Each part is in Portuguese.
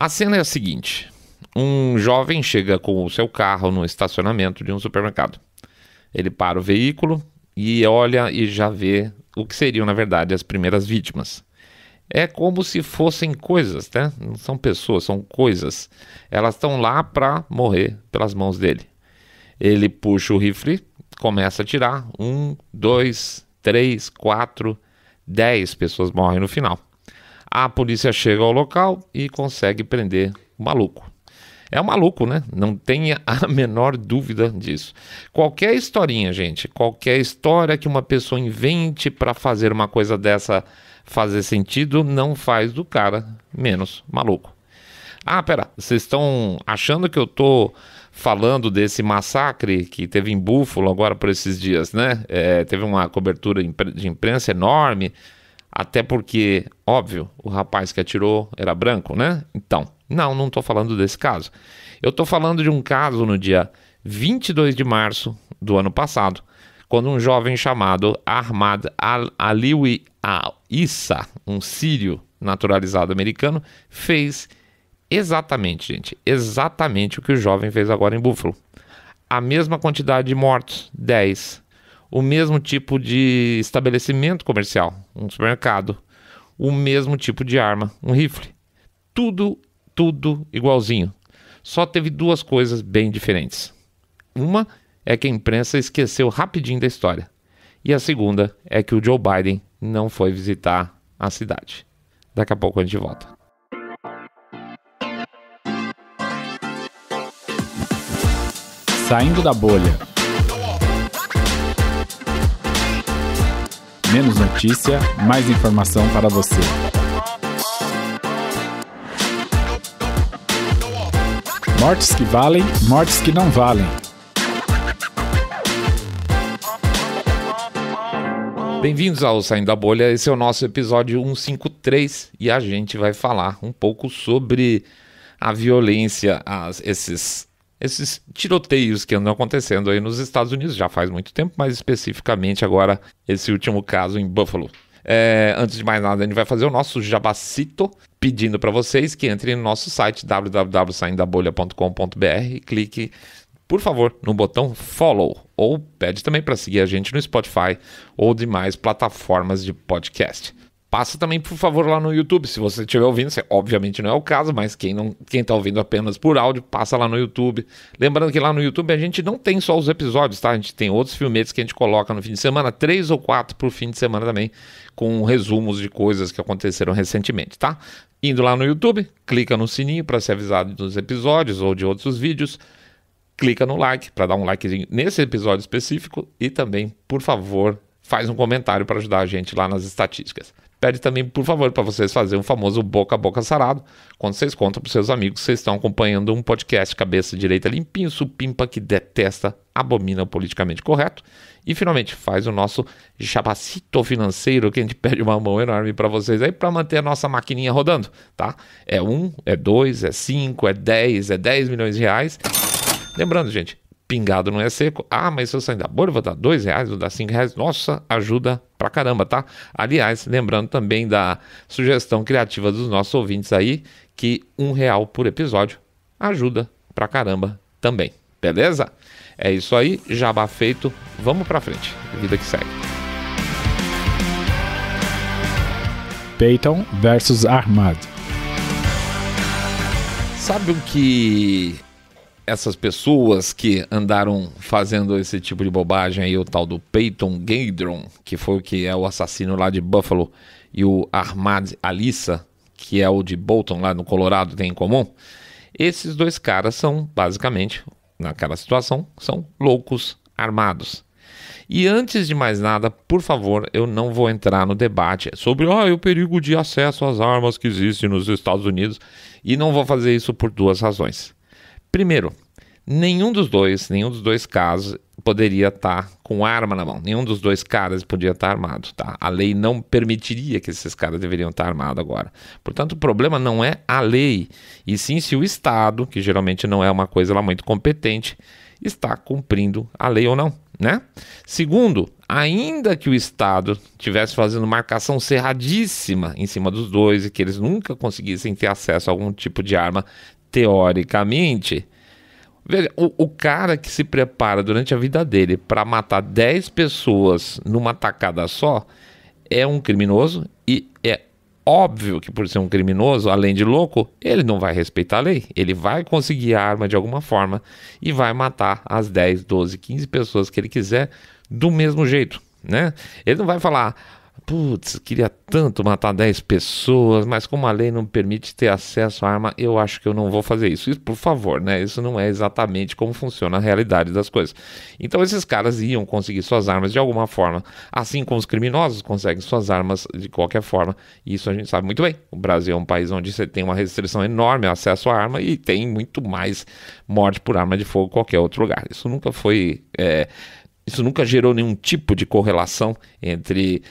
A cena é a seguinte: um jovem chega com o seu carro no estacionamento de um supermercado. Ele para o veículo e olha e já vê o que seriam, na verdade, as primeiras vítimas. É como se fossem coisas, né? Não são pessoas, são coisas. Elas estão lá para morrer pelas mãos dele. Ele puxa o rifle, começa a atirar. 1, 2, 3, 4, 10 pessoas morrem no final. A polícia chega ao local e consegue prender o maluco. É um maluco, né? Não tenha a menor dúvida disso. Qualquer historinha, gente, qualquer história que uma pessoa invente para fazer uma coisa dessa fazer sentido, não faz do cara menos maluco. Ah, pera, vocês estão achando que eu tô falando desse massacre que teve em Buffalo agora por esses dias, né? Teve uma cobertura de imprensa enorme, até porque, óbvio, o rapaz que atirou era branco, né? Então, não estou falando desse caso. Eu estou falando de um caso no dia 22 de março do ano passado, quando um jovem chamado Ahmad Aliwi Issa, um sírio naturalizado americano, fez exatamente o que o jovem fez agora em Buffalo. A mesma quantidade de mortos, 10. O mesmo tipo de estabelecimento comercial, um supermercado. O mesmo tipo de arma, um rifle. Tudo igualzinho. Só teve duas coisas bem diferentes. Uma é que a imprensa esqueceu rapidinho da história. E a segunda é que o Joe Biden não foi visitar a cidade. Daqui a pouco a gente volta. Saindo da bolha. Menos notícia, mais informação para você. Mortes que valem, mortes que não valem. Bem-vindos ao Saindo da Bolha, esse é o nosso episódio 153 e a gente vai falar um pouco sobre a violência, esses tiroteios que andam acontecendo aí nos Estados Unidos já faz muito tempo, mas especificamente agora esse último caso em Buffalo. Antes de mais nada, a gente vai fazer o nosso jabacito, pedindo para vocês que entrem no nosso site www.saindabolha.com.br e clique, por favor, no botão follow, ou pede também para seguir a gente no Spotify ou demais plataformas de podcast. Passa também, por favor, lá no YouTube, se você estiver ouvindo, obviamente não é o caso, mas quem está ouvindo apenas por áudio, passa lá no YouTube. Lembrando que lá no YouTube a gente não tem só os episódios, tá? A gente tem outros filmetes que a gente coloca no fim de semana, 3 ou 4 por fim de semana também, com resumos de coisas que aconteceram recentemente, tá? Indo lá no YouTube, clica no sininho para ser avisado dos episódios ou de outros vídeos. Clica no like para dar um like nesse episódio específico e também, por favor, faz um comentário para ajudar a gente lá nas estatísticas. Pede também, por favor, para vocês fazerem um famoso boca a boca sarado, quando vocês contam para seus amigos que vocês estão acompanhando um podcast cabeça direita limpinho, supimpa, que detesta, abomina o politicamente correto. E, finalmente, faz o nosso jabacito financeiro, que a gente pede uma mão enorme para vocês aí, para manter a nossa maquininha rodando, tá? É 1, é 2, é 5, é 10 milhões de reais. Lembrando, gente, pingado não é seco. Ah, mas se eu sair da bolha, vou dar R$2, vou dar R$5. Nossa, ajuda pra caramba, tá? Aliás, lembrando também da sugestão criativa dos nossos ouvintes aí, que R$1 por episódio ajuda pra caramba também. Beleza? É isso aí, jabá feito. Vamos pra frente. Vida que segue. Peyton versus Ahmad. Sabe o que essas pessoas que andaram fazendo esse tipo de bobagem aí, o tal do Peyton Gendron, que foi o que é o assassino lá de Buffalo, e o Ahmad Alissa, que é o de Bolton lá no Colorado, tem em comum? Esses dois caras são, basicamente, naquela situação, são loucos armados. E antes de mais nada, por favor, eu não vou entrar no debate sobre o perigo de acesso às armas que existe nos Estados Unidos, e não vou fazer isso por duas razões. Primeiro, nenhum dos dois casos poderia estar com arma na mão. Nenhum dos dois caras podia estar armado, tá? A lei não permitiria que esses caras deveriam estar armados agora. Portanto, o problema não é a lei, e sim se o Estado, que geralmente não é uma coisa lá muito competente, está cumprindo a lei ou não. né? Segundo, ainda que o Estado estivesse fazendo marcação cerradíssima em cima dos dois e que eles nunca conseguissem ter acesso a algum tipo de arma, teoricamente, veja, o cara que se prepara durante a vida dele para matar 10 pessoas numa tacada só é um criminoso e é óbvio que por ser um criminoso, além de louco, ele não vai respeitar a lei. Ele vai conseguir a arma de alguma forma e vai matar as 10, 12, 15 pessoas que ele quiser do mesmo jeito, né? Ele não vai falar, putz, queria tanto matar 10 pessoas, mas como a lei não permite ter acesso à arma, eu acho que eu não vou fazer isso. Isso, por favor, né? Isso não é exatamente como funciona a realidade das coisas. Então esses caras iam conseguir suas armas de alguma forma, assim como os criminosos conseguem suas armas de qualquer forma. E isso a gente sabe muito bem. O Brasil é um país onde você tem uma restrição enorme ao acesso à arma e tem muito mais morte por arma de fogo que qualquer outro lugar. Isso nunca foi... Isso nunca gerou nenhum tipo de correlação entre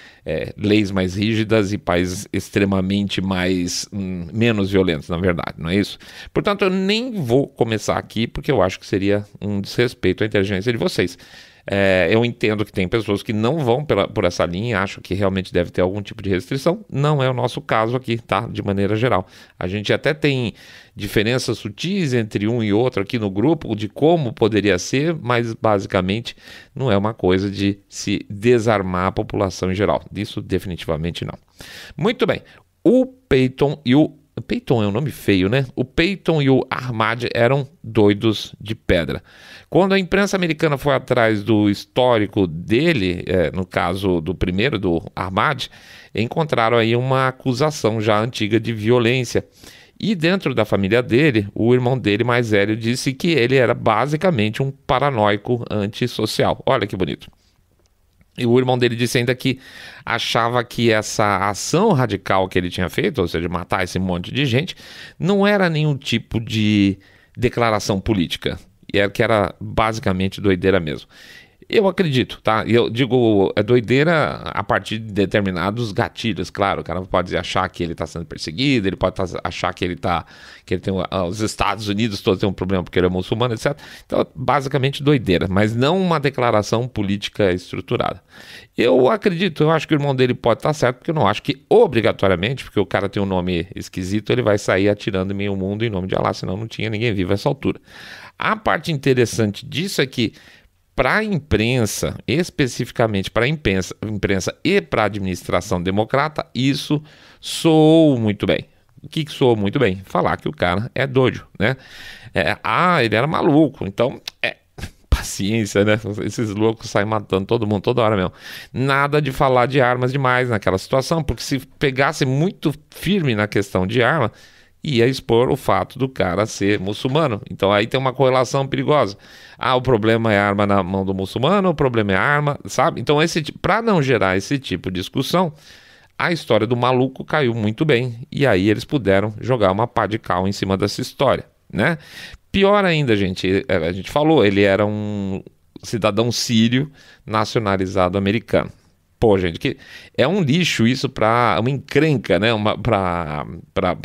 leis mais rígidas e países extremamente menos violentos, na verdade, não é isso? Portanto, eu nem vou começar aqui porque eu acho que seria um desrespeito à inteligência de vocês. Eu entendo que tem pessoas que não vão por essa linha, acham que realmente deve ter algum tipo de restrição. Não é o nosso caso aqui, tá? De maneira geral. A gente até tem diferenças sutis entre um e outro aqui no grupo de como poderia ser, mas basicamente não é uma coisa de se desarmar a população em geral. Isso definitivamente não. Muito bem. O Peyton e o... Peyton é um nome feio, né? O Peyton e o Ahmad eram doidos de pedra. Quando a imprensa americana foi atrás do histórico dele, no caso do primeiro, do Ahmad, encontraram aí uma acusação já antiga de violência. E dentro da família dele, o irmão dele mais velho disse que ele era basicamente um paranoico antissocial. Olha que bonito. E o irmão dele disse ainda que achava que essa ação radical que ele tinha feito, ou seja, matar esse monte de gente, não era nenhum tipo de declaração política. E que era basicamente doideira mesmo. Eu acredito, tá? Eu digo, é doideira a partir de determinados gatilhos, claro. O cara pode achar que ele está sendo perseguido, ele pode achar que ele tem os Estados Unidos todos têm um problema porque ele é muçulmano, etc. Então, basicamente doideira, mas não uma declaração política estruturada. Eu acredito, eu acho que o irmão dele pode estar certo, porque eu não acho que obrigatoriamente, porque o cara tem um nome esquisito, ele vai sair atirando em meio mundo em nome de Allah, senão não tinha ninguém vivo a essa altura. A parte interessante disso é que para a imprensa, especificamente para a imprensa e para a administração democrata, isso soou muito bem. O que soou muito bem? Falar que o cara é doido, né? Ele era maluco, então, paciência, né? Esses loucos saem matando todo mundo toda hora mesmo. Nada de falar de armas demais naquela situação, porque se pegasse muito firme na questão de arma, ia expor o fato do cara ser muçulmano. Então aí tem uma correlação perigosa. O problema é a arma na mão do muçulmano, o problema é a arma, sabe? Então para não gerar esse tipo de discussão, a história do maluco caiu muito bem. E aí eles puderam jogar uma pá de cal em cima dessa história, né? Pior ainda, gente, a gente falou, ele era um cidadão sírio nacionalizado americano. Pô, gente, que é um lixo isso para uma encrenca, né? Para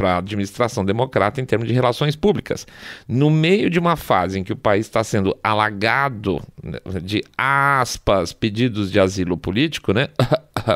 a administração democrata em termos de relações públicas. No meio de uma fase em que o país está sendo alagado de aspas, pedidos de asilo político, né?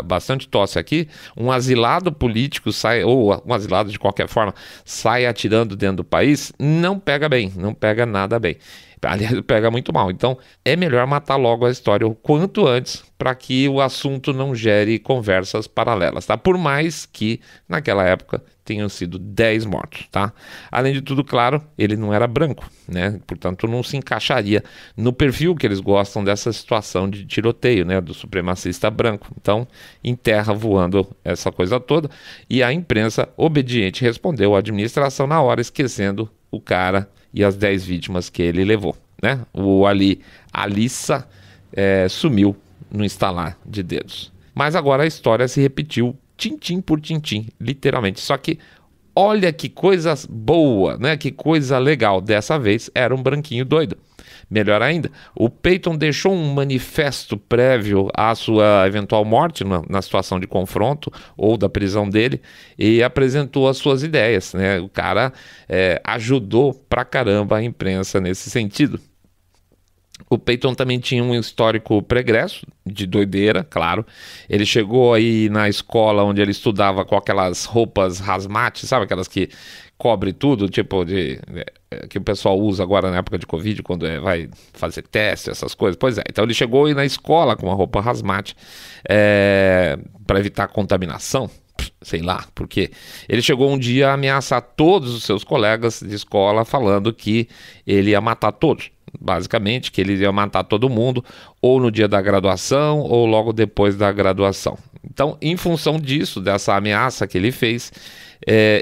Bastante tosse aqui. Um asilado político sai, ou um asilado de qualquer forma, sai atirando dentro do país, não pega bem, não pega nada bem. Aliás, pega muito mal. Então, é melhor matar logo a história o quanto antes para que o assunto não gere conversas paralelas, tá? Por mais que, naquela época, tenham sido 10 mortos, tá? Além de tudo, claro, ele não era branco, né? Portanto, não se encaixaria no perfil que eles gostam dessa situação de tiroteio, né? Do supremacista branco. Então, em terra voando essa coisa toda. E a imprensa obediente respondeu à administração na hora, esquecendo o cara e as 10 vítimas que ele levou, né? O Alissa sumiu no estalar de dedos. Mas agora a história se repetiu tintim por tintim, literalmente. Só que olha que coisa boa, né? Que coisa legal. Dessa vez era um branquinho doido. Melhor ainda, o Peyton deixou um manifesto prévio à sua eventual morte na situação de confronto ou da prisão dele e apresentou as suas ideias, né? O cara ajudou pra caramba a imprensa nesse sentido. O Peyton também tinha um histórico pregresso, de doideira, claro. Ele chegou aí na escola onde ele estudava com aquelas roupas hazmat, sabe? Aquelas que cobre tudo, tipo que o pessoal usa agora na época de Covid, quando vai fazer teste, essas coisas. Pois é, então ele chegou aí na escola com uma roupa hazmat para evitar contaminação. Sei lá, porque ele chegou um dia a ameaçar todos os seus colegas de escola, falando que ele ia matar todos. Basicamente, que ele ia matar todo mundo, ou no dia da graduação, ou logo depois da graduação. Então, em função disso, dessa ameaça que ele fez,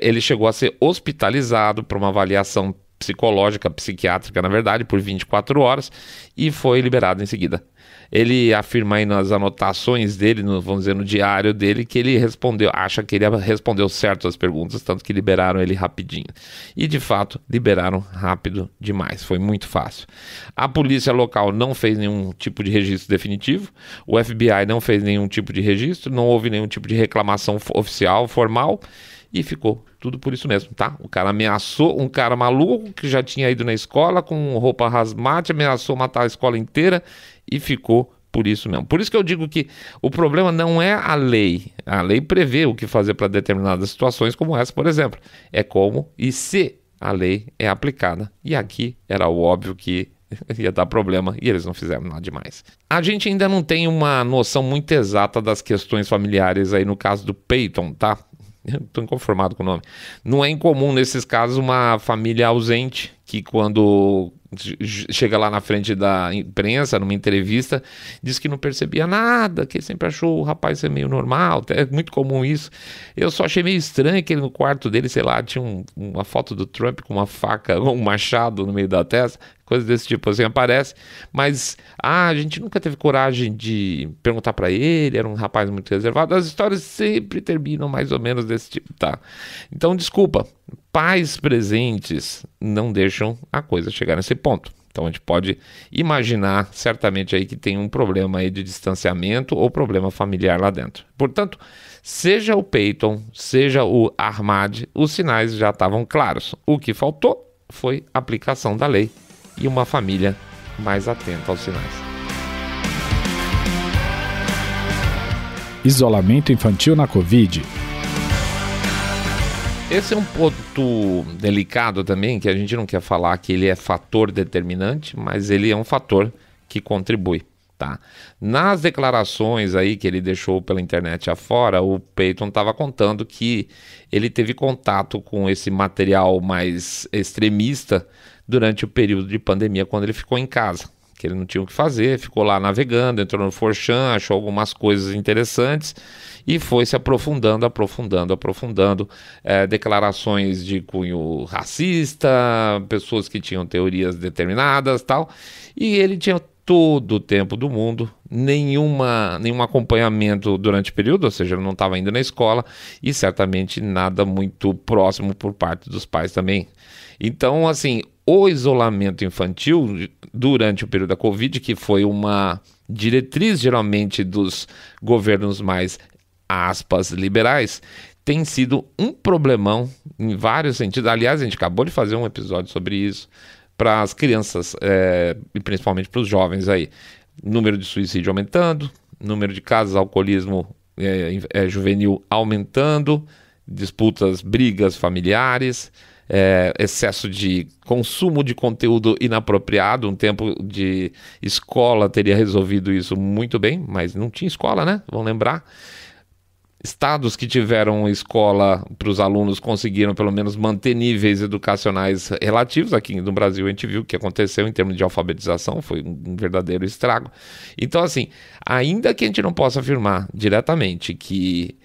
ele chegou a ser hospitalizado para uma avaliação psicológica, psiquiátrica, na verdade, por 24 horas, e foi liberado em seguida. Ele afirma aí nas anotações dele, vamos dizer, no diário dele, que ele acha que ele respondeu certo as perguntas, tanto que liberaram ele rapidinho. E de fato, liberaram rápido demais, foi muito fácil. A polícia local não fez nenhum tipo de registro definitivo, o FBI não fez nenhum tipo de registro, não houve nenhum tipo de reclamação oficial, formal, e ficou tudo por isso mesmo, tá? O cara ameaçou um cara maluco que já tinha ido na escola com roupa hazmat, ameaçou matar a escola inteira e ficou por isso mesmo. Por isso que eu digo que o problema não é a lei. A lei prevê o que fazer para determinadas situações como essa, por exemplo. É como e se a lei é aplicada. E aqui era óbvio que ia dar problema e eles não fizeram nada demais. A gente ainda não tem uma noção muito exata das questões familiares aí no caso do Peyton, tá? Estou inconformado com o nome. Não é incomum nesses casos uma família ausente que quando chega lá na frente da imprensa, numa entrevista, diz que não percebia nada, que ele sempre achou o rapaz ser meio normal, é muito comum isso. Eu só achei meio estranho que ele no quarto dele, sei lá, tinha uma foto do Trump com uma faca, um machado no meio da testa, coisa desse tipo assim aparece, mas a gente nunca teve coragem de perguntar pra ele, era um rapaz muito reservado. As histórias sempre terminam mais ou menos desse tipo, tá? Então, desculpa, pais presentes não deixam a coisa chegar nesse ponto. Então a gente pode imaginar certamente aí que tem um problema aí de distanciamento ou problema familiar lá dentro. Portanto, seja o Peyton, seja o Ahmad, os sinais já estavam claros. O que faltou foi a aplicação da lei e uma família mais atenta aos sinais. Isolamento infantil na Covid. Esse é um ponto delicado também, que a gente não quer falar que ele é fator determinante, mas ele é um fator que contribui, tá? Nas declarações aí que ele deixou pela internet afora, o Peyton estava contando que ele teve contato com esse material mais extremista durante o período de pandemia, quando ele ficou em casa, que ele não tinha o que fazer, ficou lá navegando, entrou no 4chan, achou algumas coisas interessantes e foi se aprofundando, declarações de cunho racista, pessoas que tinham teorias determinadas, tal, e ele tinha todo o tempo do mundo, nenhum acompanhamento durante o período, ou seja, ele não estava indo na escola e certamente nada muito próximo por parte dos pais também. Então, assim, o isolamento infantil durante o período da Covid, que foi uma diretriz geralmente dos governos mais, aspas, liberais, tem sido um problemão em vários sentidos. Aliás, a gente acabou de fazer um episódio sobre isso para as crianças e principalmente para os jovens aí. Número de suicídio aumentando, número de casos de alcoolismo juvenil aumentando, disputas, brigas familiares, excesso de consumo de conteúdo inapropriado. Um tempo de escola teria resolvido isso muito bem, mas não tinha escola, né? Vamos lembrar. Estados que tiveram escola para os alunos conseguiram pelo menos manter níveis educacionais relativos. Aqui no Brasil a gente viu o que aconteceu em termos de alfabetização, foi um verdadeiro estrago. Então, assim, ainda que a gente não possa afirmar diretamente que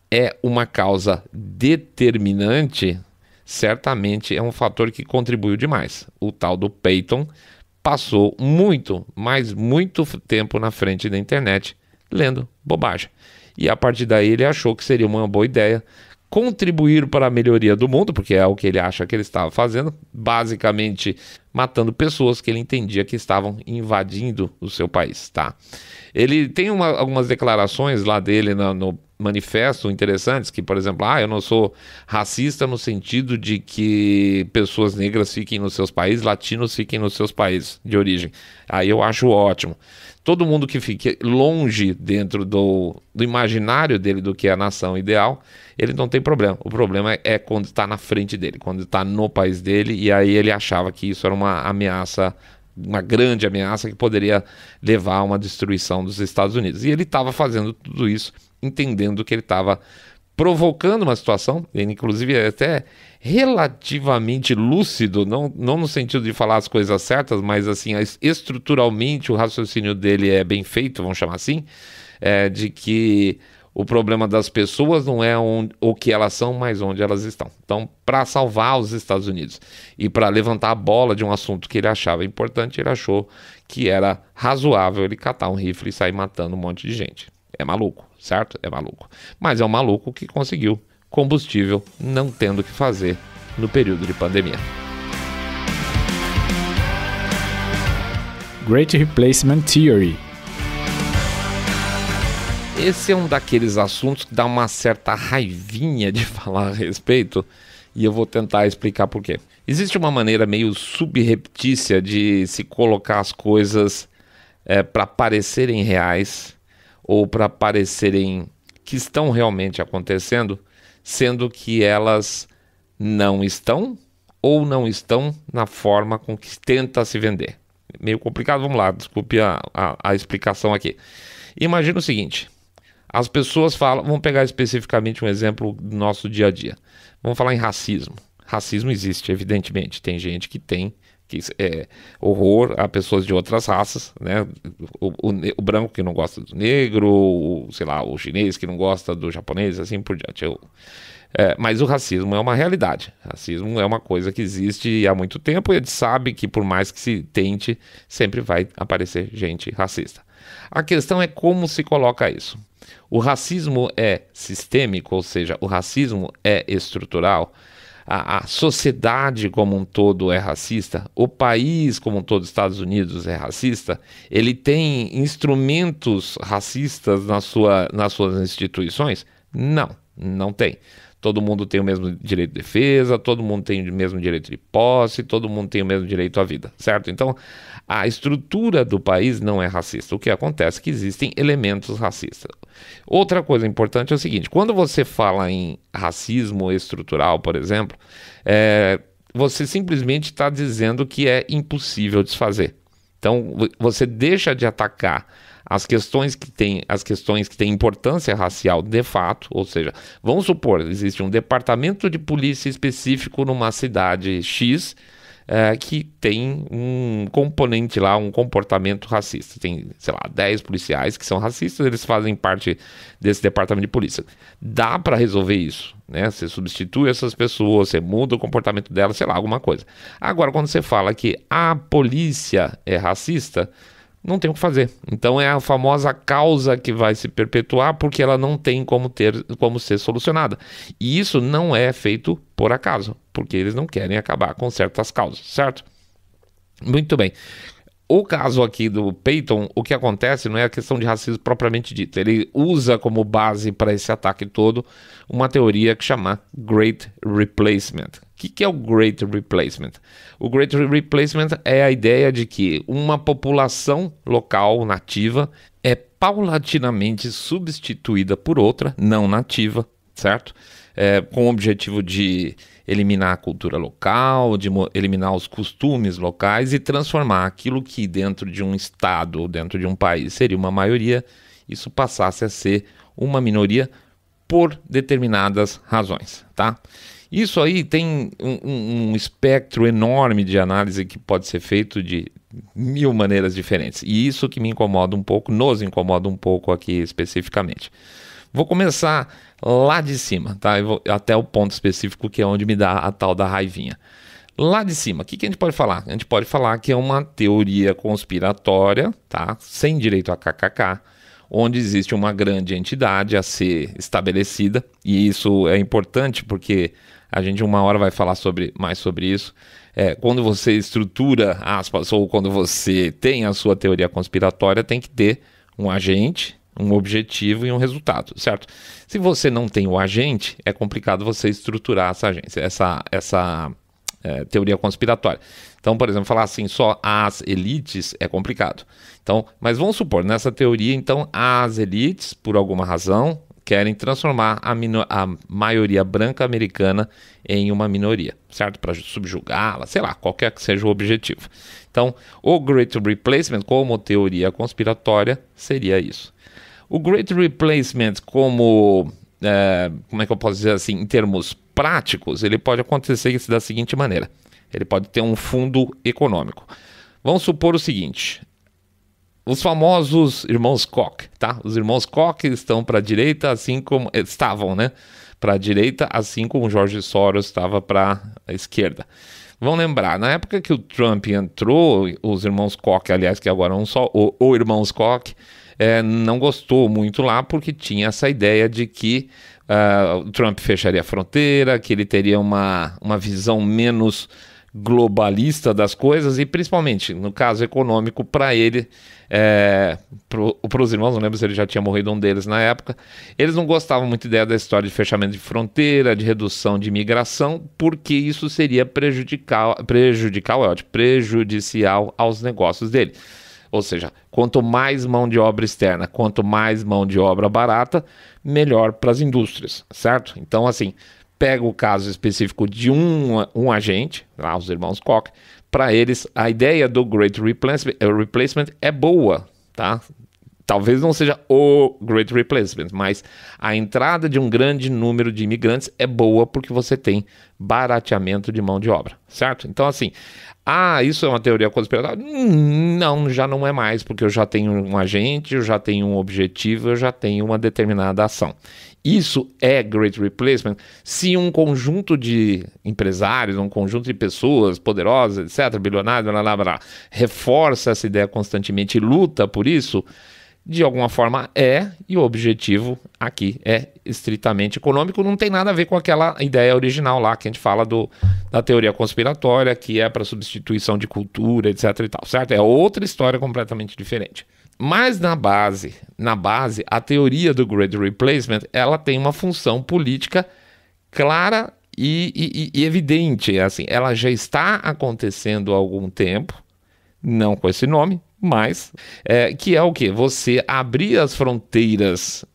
é uma causa determinante, certamente é um fator que contribuiu demais. O tal do Peyton passou muito tempo na frente da internet lendo bobagem. E a partir daí ele achou que seria uma boa ideia contribuir para a melhoria do mundo, porque é o que ele acha que ele estava fazendo, basicamente matando pessoas que ele entendia que estavam invadindo o seu país, tá? Ele tem algumas declarações lá dele no manifesto interessantes, que, por exemplo, eu não sou racista no sentido de que pessoas negras fiquem nos seus países, latinos fiquem nos seus países de origem. Aí eu acho ótimo. Todo mundo que fique longe dentro do imaginário dele do que é a nação ideal, ele não tem problema. O problema é quando está na frente dele, quando está no país dele, e aí ele achava que isso era uma ameaça, uma grande ameaça que poderia levar a uma destruição dos Estados Unidos. E ele estava fazendo tudo isso, entendendo que ele estava provocando uma situação, ele inclusive é até relativamente lúcido, não no sentido de falar as coisas certas, mas assim, estruturalmente o raciocínio dele é bem feito, vamos chamar assim, de que o problema das pessoas não é o que elas são, mas onde elas estão. Então, para salvar os Estados Unidos e para levantar a bola de um assunto que ele achava importante, ele achou que era razoável ele catar um rifle e sair matando um monte de gente. É maluco, certo? É maluco. Mas é um maluco que conseguiu combustível não tendo o que fazer no período de pandemia. Great Replacement Theory. Esse é um daqueles assuntos que dá uma certa raivinha de falar a respeito, e eu vou tentar explicar por quê. Existe uma maneira meio subreptícia de se colocar as coisas para parecerem reais ou para parecerem que estão realmente acontecendo, sendo que elas não estão ou não estão na forma com que tenta se vender. Meio complicado, vamos lá, desculpe a explicação aqui. Imagina o seguinte, as pessoas falam, vamos pegar especificamente um exemplo do nosso dia a dia, vamos falar em racismo. Racismo existe, evidentemente, tem gente que tem horror a pessoas de outras raças, né? O branco que não gosta do negro, o chinês que não gosta do japonês, assim por diante. Mas o racismo é uma realidade. Racismo é uma coisa que existe há muito tempo e a gente sabe que por mais que se tente, sempre vai aparecer gente racista. A questão é como se coloca isso. O racismo é sistêmico, ou seja, o racismo é estrutural. A sociedade como um todo é racista, o país como um todo, Estados Unidos, é racista, ele tem instrumentos racistas nas suas instituições? Não tem. Todo mundo tem o mesmo direito de defesa, todo mundo tem o mesmo direito de posse, todo mundo tem o mesmo direito à vida, certo? Então, a estrutura do país não é racista. O que acontece é que existem elementos racistas. Outra coisa importante é o seguinte, quando você fala em racismo estrutural, por exemplo, você simplesmente está dizendo que é impossível desfazer. Então, você deixa de atacar as questões que têm importância racial de fato, ou seja, vamos supor, existe um departamento de polícia específico numa cidade X que tem um componente lá, um comportamento racista. Tem, 10 policiais que são racistas, eles fazem parte desse departamento de polícia. Dá para resolver isso, né? Você substitui essas pessoas, você muda o comportamento delas, alguma coisa. Agora, quando você fala que a polícia é racista, não tem o que fazer. Então é a famosa causa que vai se perpetuar porque ela não tem como ser solucionada. E isso não é feito por acaso, porque eles não querem acabar com certas causas, certo? Muito bem. O caso aqui do Peyton, o que acontece não é a questão de racismo propriamente dita. Ele usa como base para esse ataque todo uma teoria que chama Great Replacement. O que é o Great Replacement? O Great Replacement é a ideia de que uma população local nativa é paulatinamente substituída por outra não nativa, certo? Com o objetivo de eliminar a cultura local, de eliminar os costumes locais e transformar aquilo que dentro de um estado ou dentro de um país seria uma maioria, isso passasse a ser uma minoria por determinadas razões, tá? Isso aí tem um espectro enorme de análise que pode ser feito de 1000 maneiras diferentes. E isso que me incomoda um pouco, nos incomoda um pouco aqui especificamente. Vou começar lá de cima, tá? Eu vou até o ponto específico que é onde me dá a tal da raivinha. Lá de cima, o que a gente pode falar? A gente pode falar que é uma teoria conspiratória, tá? Sem direito a kkk, onde existe uma grande entidade a ser estabelecida, e isso é importante porque A gente uma hora vai falar mais sobre isso. Quando você estrutura aspas, ou quando você tem a sua teoria conspiratória, tem que ter um agente, um objetivo e um resultado, certo? Se você não tem o agente, é complicado você estruturar essa teoria conspiratória. Então, por exemplo, falar assim, só as elites é complicado. Então, mas vamos supor, nessa teoria, então, as elites, por alguma razão, querem transformar a maioria branca americana em uma minoria, certo? Para subjugá-la, sei lá, qualquer que seja o objetivo. Então, o Great Replacement, como teoria conspiratória, seria isso. O Great Replacement, como é que eu posso dizer assim, em termos práticos, ele pode acontecer da seguinte maneira. Ele pode ter um fundo econômico. Vamos supor o seguinte: os famosos irmãos Koch, tá? Os irmãos Koch estão para a direita, assim como estavam, né? Para a direita, assim como o George Soros estava para a esquerda. Vão lembrar, na época que o Trump entrou, os irmãos Koch, aliás, que agora é um só, o irmãos Koch, não gostou muito lá porque tinha essa ideia de que o Trump fecharia a fronteira, que ele teria uma visão menos globalista das coisas e principalmente no caso econômico para ele, para os irmãos, não lembro se ele já tinha morrido um deles na época, eles não gostavam muito da ideia da história de fechamento de fronteira, de redução de imigração, porque isso seria prejudicial aos negócios dele. Ou seja, quanto mais mão de obra externa, quanto mais mão de obra barata, melhor para as indústrias, certo? Então, assim, pega o caso específico de um agente, lá os irmãos Koch, para eles a ideia do Great Replacement é boa, tá? Talvez não seja o Great Replacement, mas a entrada de um grande número de imigrantes é boa porque você tem barateamento de mão de obra, certo? Então, assim, isso é uma teoria conspiratória? Não, já não é mais, porque eu já tenho um agente, eu já tenho um objetivo, eu já tenho uma determinada ação. Isso é Great Replacement se um conjunto de empresários, um conjunto de pessoas poderosas, etc., bilionários, blá, blá, blá, reforça essa ideia constantemente e luta por isso, de alguma forma e o objetivo aqui é estritamente econômico, não tem nada a ver com aquela ideia original lá que a gente fala da teoria conspiratória, que é para substituição de cultura, etc. e tal, certo? É outra história completamente diferente. Mas na base, a teoria do Great Replacement, ela tem uma função política clara e evidente. Assim, ela já está acontecendo há algum tempo, não com esse nome, mas que é o quê? Você abrir as fronteiras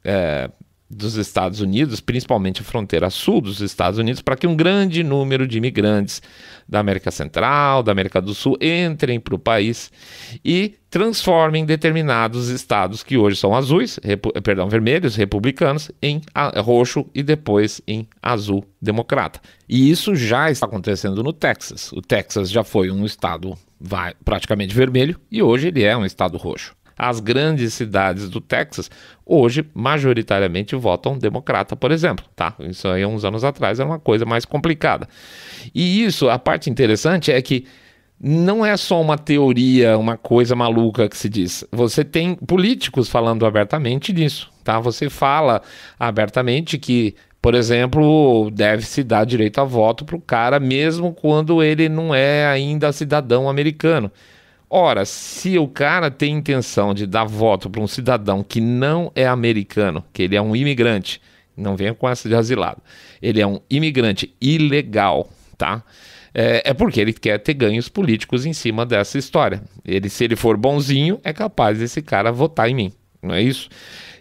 dos Estados Unidos, principalmente a fronteira sul dos Estados Unidos, para que um grande número de imigrantes da América Central, da América do Sul, entrem para o país e transformem determinados estados que hoje são vermelhos, republicanos, em roxo e depois em azul democrata. E isso já está acontecendo no Texas. O Texas já foi um estado praticamente vermelho e hoje ele é um estado roxo. As grandes cidades do Texas, hoje, majoritariamente votam democrata, por exemplo, tá? Isso aí, uns anos atrás, era uma coisa mais complicada. E isso, a parte interessante é que não é só uma teoria, uma coisa maluca que se diz. Você tem políticos falando abertamente disso, tá? Você fala abertamente que, por exemplo, deve-se dar direito a voto para o cara, mesmo quando ele não é ainda cidadão americano. Ora, se o cara tem intenção de dar voto para um cidadão que não é americano, que ele é um imigrante, não venha com essa de asilado, ele é um imigrante ilegal, tá? É porque ele quer ter ganhos políticos em cima dessa história. Se ele for bonzinho, é capaz desse cara votar em mim, não é isso?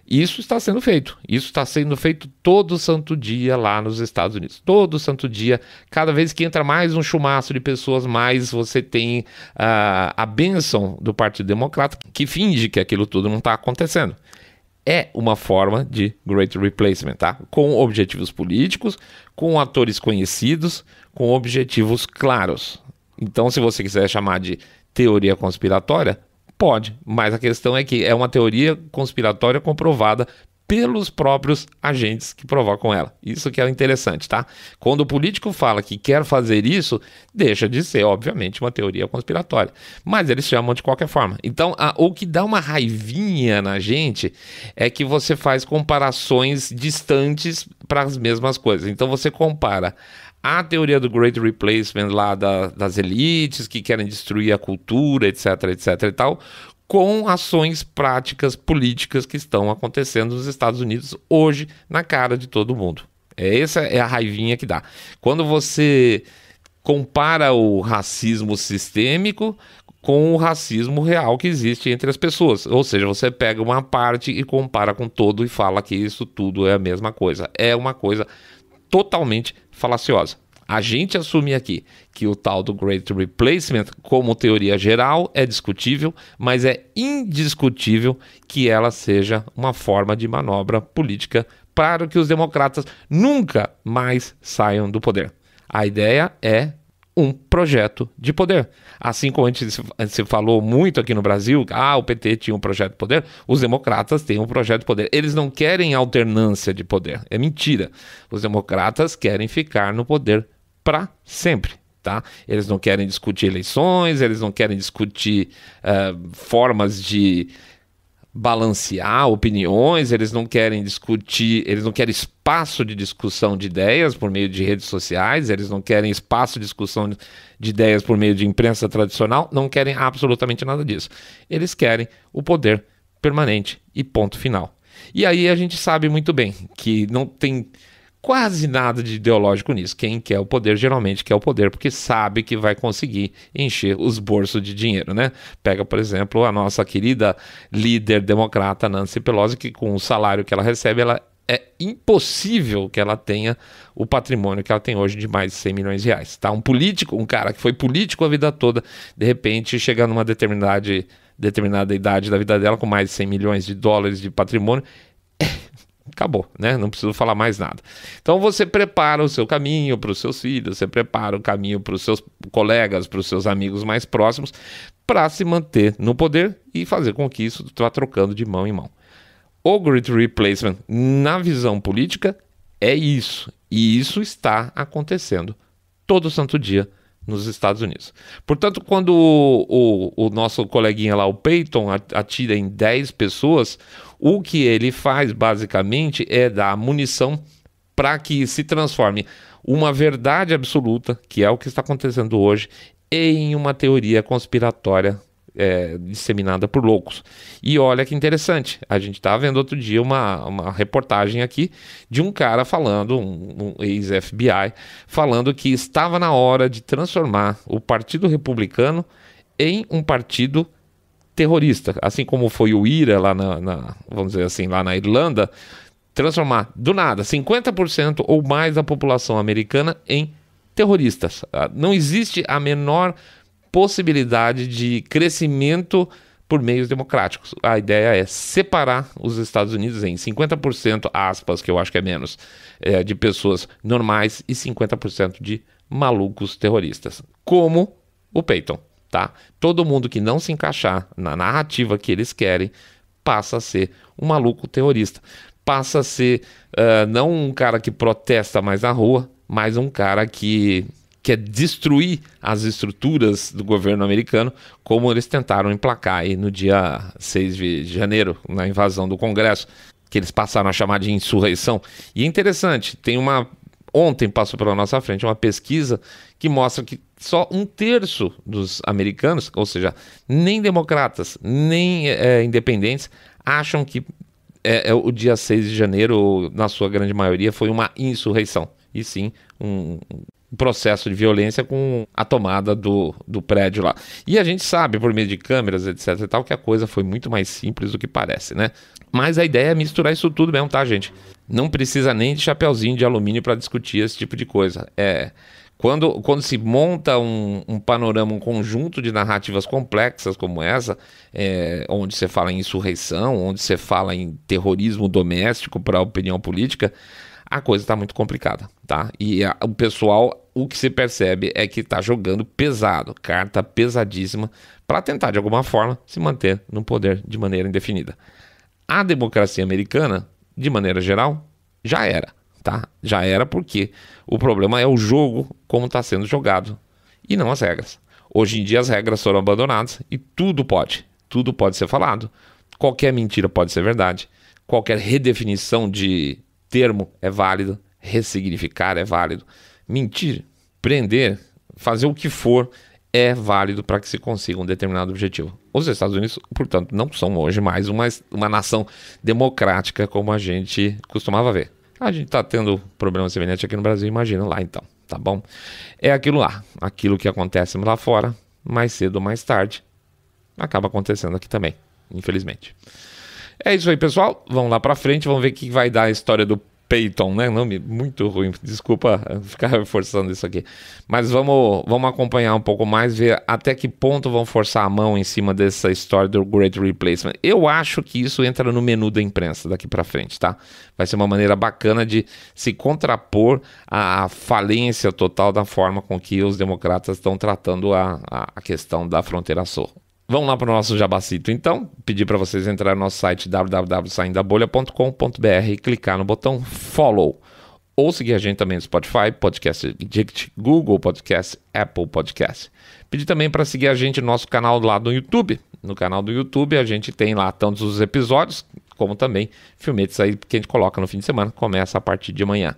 Isso está sendo feito. Isso está sendo feito todo santo dia lá nos Estados Unidos. Todo santo dia. Cada vez que entra mais um chumaço de pessoas, mais você tem a bênção do Partido Democrata, que finge que aquilo tudo não está acontecendo. É uma forma de Great Replacement, tá? Com objetivos políticos, com atores conhecidos, com objetivos claros. Então, se você quiser chamar de teoria conspiratória, pode, mas a questão é que é uma teoria conspiratória comprovada pelos próprios agentes que provocam ela. Isso que é interessante, tá? Quando o político fala que quer fazer isso, deixa de ser, obviamente, uma teoria conspiratória. Mas eles chamam de qualquer forma. Então, o que dá uma raivinha na gente é que você faz comparações distantes para as mesmas coisas. Então, você compara a teoria do Great Replacement lá das elites que querem destruir a cultura, etc, etc e tal, com ações práticas políticas que estão acontecendo nos Estados Unidos hoje na cara de todo mundo. Essa é a raivinha que dá. Quando você compara o racismo sistêmico com o racismo real que existe entre as pessoas. Ou seja, você pega uma parte e compara com todo e fala que isso tudo é a mesma coisa. É uma coisa totalmente falaciosa. A gente assume aqui que o tal do Great Replacement, como teoria geral, é discutível, mas é indiscutível que ela seja uma forma de manobra política para que os democratas nunca mais saiam do poder. A ideia é um projeto de poder. Assim como a gente se falou muito aqui no Brasil, o PT tinha um projeto de poder, os democratas têm um projeto de poder. Eles não querem alternância de poder. É mentira. Os democratas querem ficar no poder para sempre. Tá? Eles não querem discutir eleições, eles não querem discutir formas de balancear opiniões, eles não querem discutir, eles não querem espaço de discussão de ideias por meio de redes sociais, eles não querem espaço de discussão de ideias por meio de imprensa tradicional, não querem absolutamente nada disso. Eles querem o poder permanente e ponto final. E aí a gente sabe muito bem que não tem quase nada de ideológico nisso. Quem quer o poder geralmente quer o poder porque sabe que vai conseguir encher os bolsos de dinheiro, né? Pega, por exemplo, a nossa querida líder democrata Nancy Pelosi, que com o salário que ela recebe, é impossível que ela tenha o patrimônio que ela tem hoje de mais de 100 milhões de reais. Tá? Um político, um cara que foi político a vida toda, de repente chega numa determinada idade da vida dela com mais de 100 milhões de dólares de patrimônio, acabou, né? Não preciso falar mais nada. Então você prepara o seu caminho para os seus filhos, você prepara o caminho para os seus colegas, para os seus amigos mais próximos, para se manter no poder e fazer com que isso vá trocando de mão em mão. O Great Replacement, na visão política, é isso. E isso está acontecendo todo santo dia nos Estados Unidos. Portanto, quando o nosso coleguinha lá, o Peyton, atira em 10 pessoas, o que ele faz, basicamente, é dar munição para que se transforme uma verdade absoluta, que é o que está acontecendo hoje, em uma teoria conspiratória disseminada por loucos. E olha que interessante, a gente estava vendo outro dia uma reportagem aqui de um cara falando, um ex-FBI, falando que estava na hora de transformar o Partido Republicano em um partido terrorista, assim como foi o IRA lá vamos dizer assim, lá na Irlanda, transformar do nada 50% ou mais da população americana em terroristas. Não existe a menor possibilidade de crescimento por meios democráticos. A ideia é separar os Estados Unidos em 50%, aspas, que eu acho que é menos, de pessoas normais e 50% de malucos terroristas, como o Peyton, tá? Todo mundo que não se encaixar na narrativa que eles querem passa a ser um maluco terrorista, passa a ser não um cara que protesta mais na rua, mas um cara que quer destruir as estruturas do governo americano, como eles tentaram emplacar aí no dia 6 de janeiro, na invasão do Congresso, que eles passaram a chamar de insurreição. E é interessante, ontem passou pela nossa frente uma pesquisa que mostra que só 1/3 dos americanos, ou seja, nem democratas, nem independentes, acham que o dia 6 de janeiro, na sua grande maioria, foi uma insurreição, e sim um processo de violência com a tomada do prédio lá. E a gente sabe, por meio de câmeras, etc e tal, que a coisa foi muito mais simples do que parece, né? Mas a ideia é misturar isso tudo mesmo, tá, gente? Não precisa nem de chapeuzinho de alumínio para discutir esse tipo de coisa. Quando se monta um panorama, um conjunto de narrativas complexas como essa, onde você fala em insurreição, onde você fala em terrorismo doméstico para a opinião política, a coisa está muito complicada, tá? E o pessoal, o que se percebe é que está jogando pesado, carta pesadíssima, para tentar de alguma forma se manter no poder de maneira indefinida. A democracia americana, de maneira geral, já era, tá? Já era porque o problema é o jogo como está sendo jogado e não as regras. Hoje em dia as regras foram abandonadas e tudo pode ser falado. Qualquer mentira pode ser verdade, qualquer redefinição de termo é válido, ressignificar é válido, mentir, prender, fazer o que for é válido para que se consiga um determinado objetivo. Os Estados Unidos, portanto, não são hoje mais uma nação democrática como a gente costumava ver. A gente está tendo problema semelhante aqui no Brasil, imagina lá então, tá bom? É aquilo lá, aquilo que acontece lá fora, mais cedo ou mais tarde, acaba acontecendo aqui também, infelizmente. É isso aí, pessoal. Vamos lá pra frente, vamos ver o que vai dar a história do Peyton, né? Nome muito ruim, desculpa ficar reforçando isso aqui. Mas vamos acompanhar um pouco mais, ver até que ponto vão forçar a mão em cima dessa história do Great Replacement. Eu acho que isso entra no menu da imprensa daqui pra frente, tá? Vai ser uma maneira bacana de se contrapor à falência total da forma com que os democratas estão tratando a questão da fronteira sul. Vamos lá para o nosso jabacito, então. Pedir para vocês entrarem no nosso site www.saindabolha.com.br e clicar no botão Follow. Ou seguir a gente também no Spotify, Podcast Addict, Google Podcast, Apple Podcast. Pedir também para seguir a gente no nosso canal lá do YouTube. No canal do YouTube a gente tem lá tantos os episódios, como também filmetes aí que a gente coloca no fim de semana. Começa a partir de amanhã.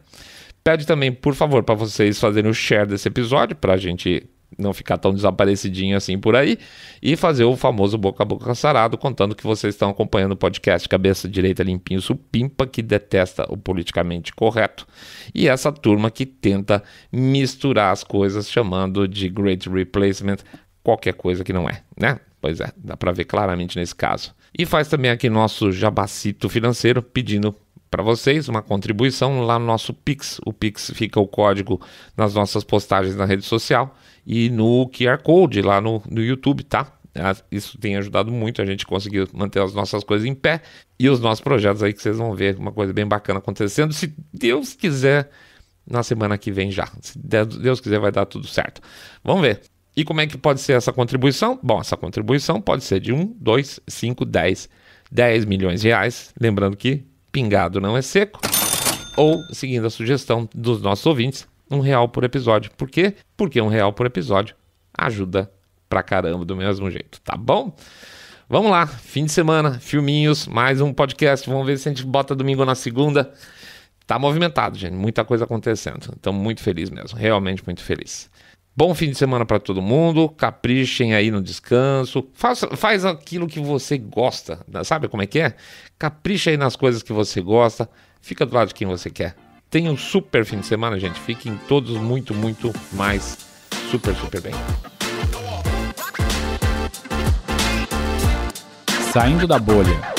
Pede também, por favor, para vocês fazerem o share desse episódio, para a gente não ficar tão desaparecidinho assim por aí, e fazer o famoso boca a boca sarado, contando que vocês estão acompanhando o podcast Cabeça Direita Limpinho Supimpa, que detesta o politicamente correto, e essa turma que tenta misturar as coisas, chamando de Great Replacement qualquer coisa que não é, né? Pois é, dá para ver claramente nesse caso. E faz também aqui nosso jabacito financeiro, pedindo para vocês uma contribuição lá no nosso Pix. O Pix fica o código nas nossas postagens na rede social e no QR Code lá no YouTube, tá? Isso tem ajudado muito a gente conseguir manter as nossas coisas em pé e os nossos projetos aí, que vocês vão ver uma coisa bem bacana acontecendo, se Deus quiser, na semana que vem já. Se Deus quiser, vai dar tudo certo. Vamos ver. E como é que pode ser essa contribuição? Bom, essa contribuição pode ser de 1, 2, 5, 10 milhões de reais. Lembrando que pingado não é seco. Ou, seguindo a sugestão dos nossos ouvintes, R$1 por episódio. Por quê? Porque R$1 por episódio ajuda pra caramba do mesmo jeito, tá bom? Vamos lá, fim de semana, filminhos, mais um podcast. Vamos ver se a gente bota domingo na segunda. Tá movimentado, gente, muita coisa acontecendo. Então, muito feliz mesmo, realmente muito feliz. Bom fim de semana para todo mundo, caprichem aí no descanso, faz aquilo que você gosta, sabe como é que é? Capricha aí nas coisas que você gosta, fica do lado de quem você quer. Tenha um super fim de semana, gente, fiquem todos muito mais super bem. Saindo da bolha.